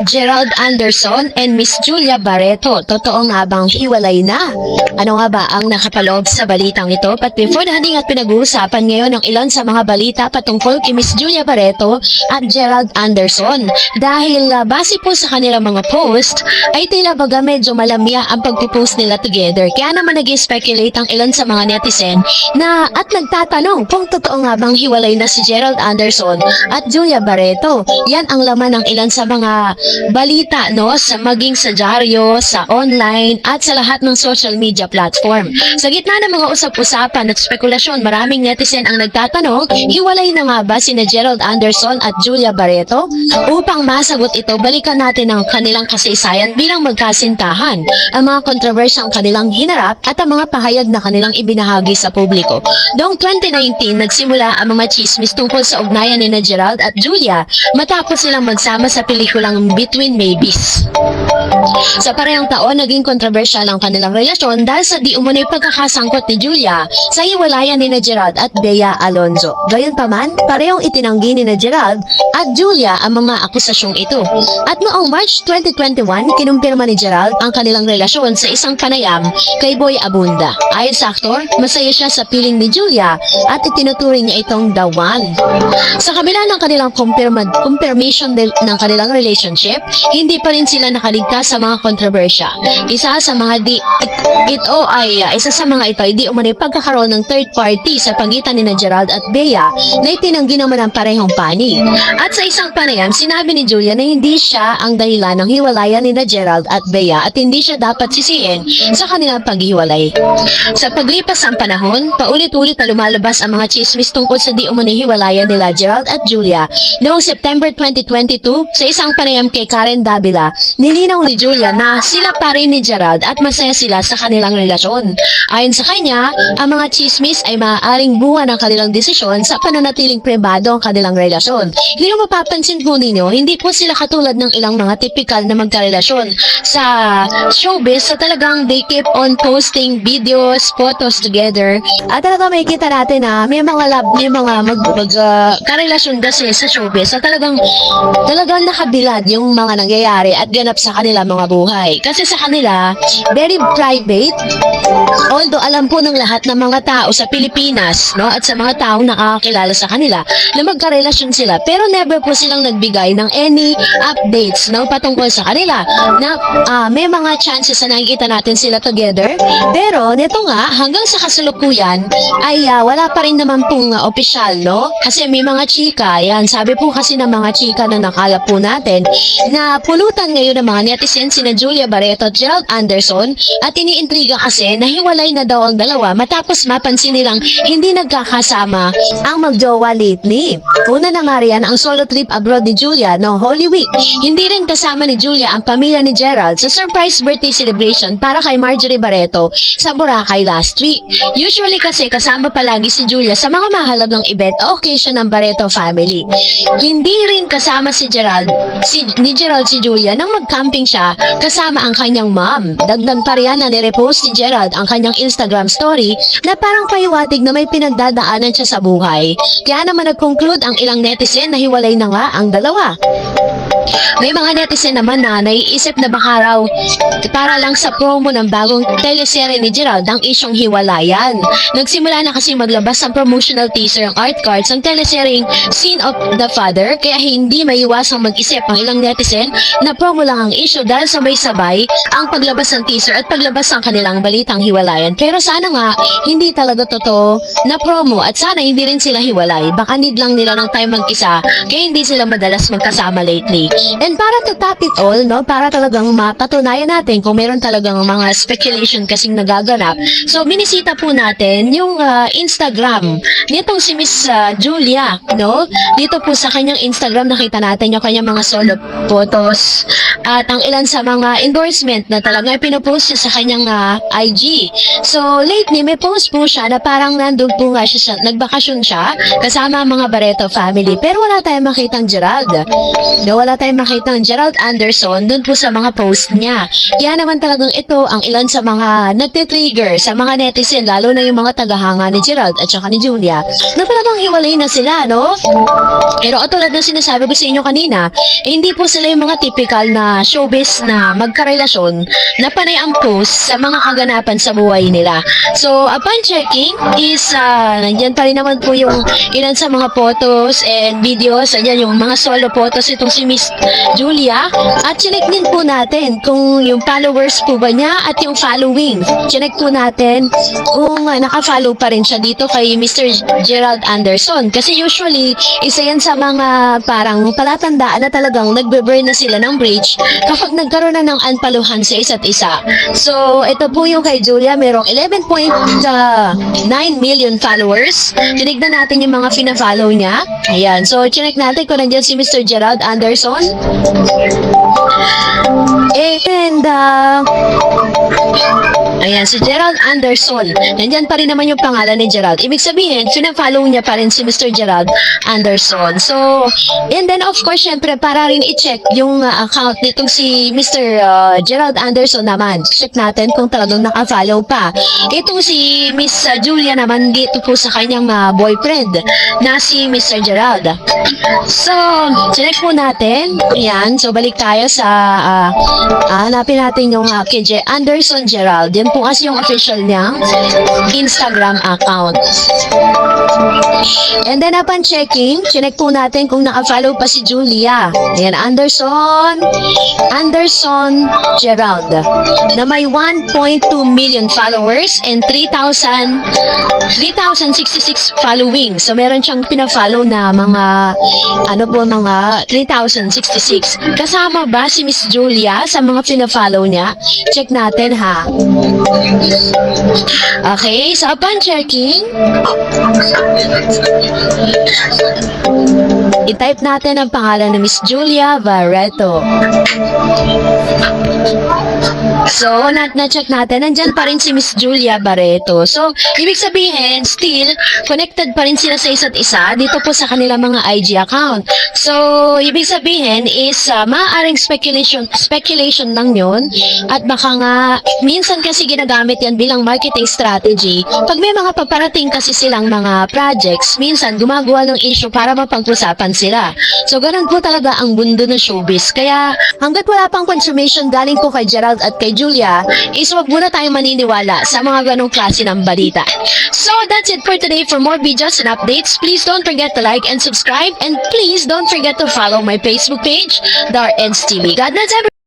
Gerald Anderson and Miss Julia Barreto. Totoo nga bang hiwalay na? Ano nga ba ang nakapaloob sa balitang ito? But before natin at pinag-uusapan ngayon ang ilan sa mga balita patungkol kay Miss Julia Barreto at Gerald Anderson. Dahil base po sa kanilang mga post, ay tila baga medyo malamya ang pagpo-post nila together. Kaya naman nag-speculate ang ilan sa mga netizen na at nagtatanong kung totoo nga bang hiwalay na si Gerald Anderson at Julia Barreto. Yan ang laman ng ilan sa mga balita, no, sa maging sa dyaryo, sa online at sa lahat ng social media platform. Sa gitna ng mga usap-usapan at spekulasyon, maraming netizen ang nagtatanong, hiwalay na nga ba sina Gerald Anderson at Julia Barreto? Upang masagot ito, balikan natin ang kanilang kasaysayan bilang magkasintahan, ang mga kontrobersyang kanilang hinarap at ang mga pahayag na kanilang ibinahagi sa publiko. Noong 2019, nagsimula ang mga chismis tungkol sa ugnayan ni Gerald at Julia matapos silang magsama sa pelikulang Between Maybes. Sa parehong taon, naging kontrobersyal ang kanilang relasyon dahil sa di umano'y pagkakasangkot ni Julia sa hiwalayan ni Gerald at Bea Alonzo. Gayunpaman, parehong itinanggi ni Gerald at Julia ang mga akusasyong ito. At noong March 2021, kinumpirma ni Gerald ang kanilang relasyon sa isang panayam kay Boy Abunda. Ayon sa aktor, masaya siya sa piling ni Julia at itinuturing niya itong the one. Sa kabila ng kanilang confirmation ng kanilang relationship, hindi pa rin sila nakaligtas sa mga kontrobersya. Isa sa mga ito ay di umano'y pagkakaroon ng third party sa pagitan ni Gerald at Bea na itinanggi naman ang parehong panig. At sa isang panayam, sinabi ni Julia na hindi siya ang dahilan ng hiwalayan ni Gerald at Bea at hindi siya dapat sisihin sa kanilang paghiwalay. Sa paglipas ng panahon, paulit-ulit na lumalabas ang mga chismis tungkol sa di umano'y hiwalayan nila Gerald at Julia. Noong September 2022, sa isang panayam kay Karen Davila, nilinaw ni Julia na sila pa rin ni Gerald at masaya sila sa kanilang relasyon. Ayon sa kanya, ang mga chismis ay maaaring bunga ng kanilang desisyon sa pananatiling pribado ang kanilang relasyon. Hindi mo mapapansin po ninyo, hindi po sila katulad ng ilang mga typical na magkarelasyon sa showbiz, sa talagang they keep on posting videos, photos together. At talaga may kita natin na may mga karelasyon kasi sa showbiz na talagang nakabilad yung mga nangyayari at ganap sa kanila mga buhay. Kasi sa kanila, very private. Although alam po ng lahat ng mga tao sa Pilipinas, no, at sa mga taong nakakakilala sa kanila na magkarelasyon sila, pero never po silang nagbigay ng any updates, no, patungkol sa kanila na may mga chances na nakikita natin sila together. Pero neto nga, hanggang sa kasalukuyan ay wala pa rin naman pong opisyal, no? Kasi may mga chika, yan, sabi po kasi ng mga chika na nakalap po natin na pulutan ngayon ng mga netizens sina Julia Barreto at Gerald Anderson at iniintriga kasi na hiwalay na daw ang dalawa matapos mapansin nilang hindi nagkakasama ang magjowa lately. Una na nga riyan ang solo trip abroad ni Julia no Holy Week. Hindi rin kasama ni Julia ang pamilya ni Gerald sa surprise birthday celebration para kay Marjorie Barreto sa Boracay last week. Usually kasi kasama palagi si Julia sa mga mahalagang event o occasion ng Barreto family. Hindi rin kasama si Gerald si Julia nang mag-camping siya kasama ang kanyang mom. Dagdag pa riyan na nirepost ni Gerald ang kanyang Instagram story na parang pahiwatig na may pinagdadaanan siya sa buhay. Kaya naman nag-conclude ang ilang netizen na hiwalay na nga ang dalawa. May mga netizen naman na naiisip na baka raw para lang sa promo ng bagong teleserye ni Gerald ang isyong hiwalayan. Nagsimula na kasi maglabas ang promotional teaser ang art cards ng teleseryeng Scene of the Father, kaya hindi maiwasang mag-isip ang ilang netizen na promo lang ang issue dahil sabay-sabay ang paglabas ng teaser at paglabas ng kanilang balitang hiwalayan. Pero sana nga hindi talaga totoo na promo at sana hindi rin sila hiwalay. Baka need lang nila ng time mag-isa kaya hindi sila madalas magkasama lately. And para to top it all, no, para talagang mapatunayan natin kung meron talagang mga speculation kasing nagaganap. So, binisita po natin yung Instagram nitong si Miss Julia, no? Dito po sa kanyang Instagram nakita natin yung kanyang mga solo photos at ang ilan sa mga endorsement na talaga pinopost siya sa kanyang IG. So, lately, may post po siya na parang nandun po nga siya, nagbakasyon siya kasama ang mga Barreto family. Pero wala tayong makitang Gerald. No, wala tayong makitang Gerald Anderson dun po sa mga post niya. Kaya naman talagang ito ang ilan sa mga nagtitrigger sa mga netizen, lalo na yung mga tagahanga ni Gerald at saka ni Julia, na talagang hiwalay na sila, no? Pero tulad ng sinasabi ko sa inyo kanina, hindi po sila yung mga typical na showbiz na magkarelasyon na panay ang post sa mga kaganapan sa buhay nila. So, upon checking is, nandyan pa rin naman po yung ilan sa mga photos and videos. Nandyan yung mga solo photos itong si Miss Julia. At chinek din po natin kung yung followers po ba niya at yung following. Chinek po natin kung nakafollow pa rin siya dito kay Mr. Gerald Anderson. Kasi usually, isa yan sa mga parang palatandaan na talagang nagbe-burn na sila ng bridge kapag nagkaroon na ng unpaluhan sa isa't isa. So, ito po yung kay Julia, merong 11.9 million followers. Tinignan natin yung mga fina-follow niya. Ayan. So, chinek natin kung nandiyan si Mr. Gerald Anderson. And, ayan, si Gerald Anderson. Nandyan pa rin naman yung pangalan ni Gerald. Ibig sabihin, fina-follow niya pa rin si Mr. Gerald Anderson. So, and then of course, syempre, para rin i-check yung account nitong si Mr. Gerald Anderson naman. Check natin kung talagang naka-follow pa. Itong si Miss Julia naman dito po sa kanyang boyfriend na si Mr. Gerald. So, check po natin. Ayan, so balik tayo sa hanapin natin yung KJ Anderson Gerald. Yan po kasi yung official niyang Instagram account. And then upon checking, chinek po natin kung naka-follow pa si Julia. Ayan, Anderson Gerald na may 1.2 million followers and 3,066 following. So meron siyang pina-follow na mga mga 3,066. Kasama ba si Miss Julia sa mga pina-follow niya? Check natin ha. Okay, so upon checking, i-type natin ang pangalan ng Miss Julia Barreto. So, na-check natin, nandyan pa rin si Miss Julia Barreto. So, ibig sabihin, still, connected pa rin sila sa isa't isa dito po sa kanila mga IG account. So, ibig sabihin is, maaaring speculation lang yun. At baka nga, minsan kasi ginagamit yan bilang marketing strategy. Pag may mga paparating kasi silang mga projects, minsan gumagawa ng issue para mapag-usapan sila. So, ganun po talaga ang mundo ng showbiz. Kaya, hanggat wala pang confirmation galing po kay Gerald at kay Julia, is wag muna tayong maniniwala sa mga ganong klase ng balita. So, that's it for today. For more videos and updates, please don't forget to like and subscribe, and please don't forget to follow my Facebook page, The RNs TV. God bless everyone!